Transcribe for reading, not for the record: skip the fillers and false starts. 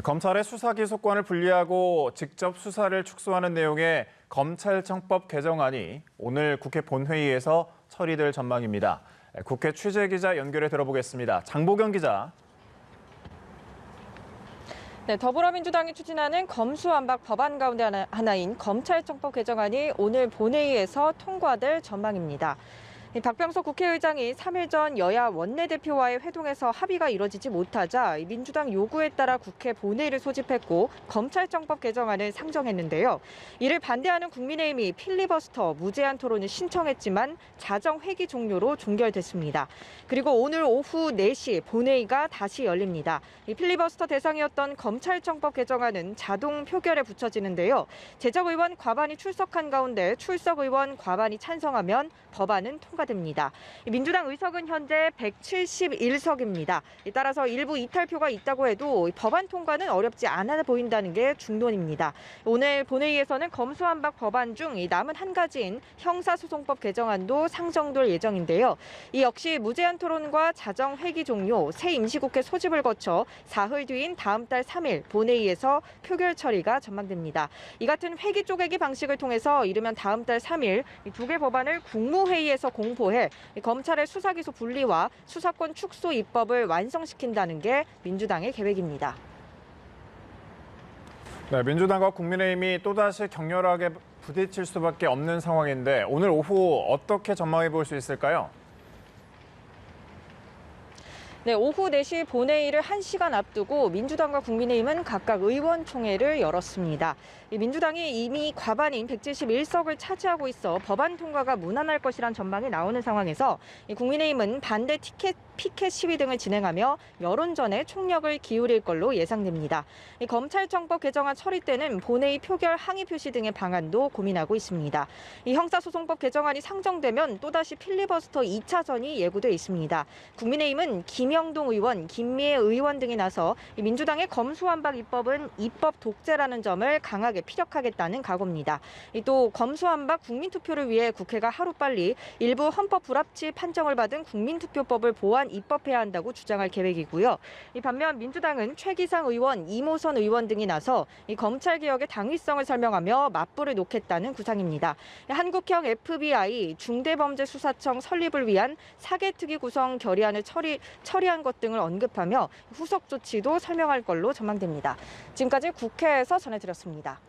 검찰의 수사기소권을 분리하고 직접 수사를 축소하는 내용의 검찰청법 개정안이 오늘 국회 본회의에서 처리될 전망입니다. 국회 취재기자 연결해 들어보겠습니다. 장보경 기자. 네, 더불어민주당이 추진하는 검수완박 법안 가운데 하나인 검찰청법 개정안이 오늘 본회의에서 통과될 전망입니다. 박병석 국회의장이 3일 전 여야 원내대표와의 회동에서 합의가 이뤄지지 못하자 민주당 요구에 따라 국회 본회의를 소집했고 검찰청법 개정안을 상정했는데요. 이를 반대하는 국민의힘이 필리버스터 무제한 토론을 신청했지만 자정 회기 종료로 종결됐습니다. 그리고 오늘 오후 4시 본회의가 다시 열립니다. 이 필리버스터 대상이었던 검찰청법 개정안은 자동 표결에 붙여지는데요. 재적의원 과반이 출석한 가운데 출석의원 과반이 찬성하면 법안은 통과됩니다. 민주당 의석은 현재 171석입니다. 따라서 일부 이탈표가 있다고 해도 법안 통과는 어렵지 않아 보인다는 게 중론입니다. 오늘 본회의에서는 검수완박 법안 중 남은 한 가지인 형사소송법 개정안도 상정될 예정인데요. 이 역시 무제한 토론과 자정 회기 종료, 새 임시국회 소집을 거쳐 사흘 뒤인 다음 달 3일 본회의에서 표결 처리가 전망됩니다. 이 같은 회기 쪼개기 방식을 통해서 이르면 다음 달 3일 이 두 개 법안을 국무회의에서 공포해 검찰의 수사기소 분리와 수사권 축소 입법을 완성시킨다는 게 민주당의 계획입니다. 네, 민주당과 국민의힘이 또다시 격렬하게 부딪힐 수밖에 없는 상황인데 오늘 오후 어떻게 전망해 볼 수 있을까요? 네, 오후 4시 본회의를 1시간 앞두고 민주당과 국민의힘은 각각 의원총회를 열었습니다. 민주당이 이미 과반인 171석을 차지하고 있어 법안 통과가 무난할 것이란 전망이 나오는 상황에서 국민의힘은 반대 피켓 시위 등을 진행하며 여론전에 총력을 기울일 걸로 예상됩니다. 검찰청법 개정안 처리 때는 본회의 표결 항의 표시 등의 방안도 고민하고 있습니다. 이 형사소송법 개정안이 상정되면 또다시 필리버스터 2차전이 예고돼 있습니다. 국민의힘은 김영동 의원, 김미애 의원 등이 나서 민주당의 검수완박 입법은 입법 독재라는 점을 강하게 피력하겠다는 각오입니다. 또 검수완박 국민투표를 위해 국회가 하루빨리 일부 헌법 불합치 판정을 받은 국민투표법을 보완 입법해야 한다고 주장할 계획이고요. 반면 민주당은 최기상 의원, 이모선 의원 등이 나서 검찰개혁의 당위성을 설명하며 맞불을 놓겠다는 구상입니다. 한국형 FBI 중대범죄수사청 설립을 위한 사개특위 구성 결의안을 처리한 것 등을 언급하며 후속 조치도 설명할 걸로 전망됩니다. 지금까지 국회에서 전해드렸습니다.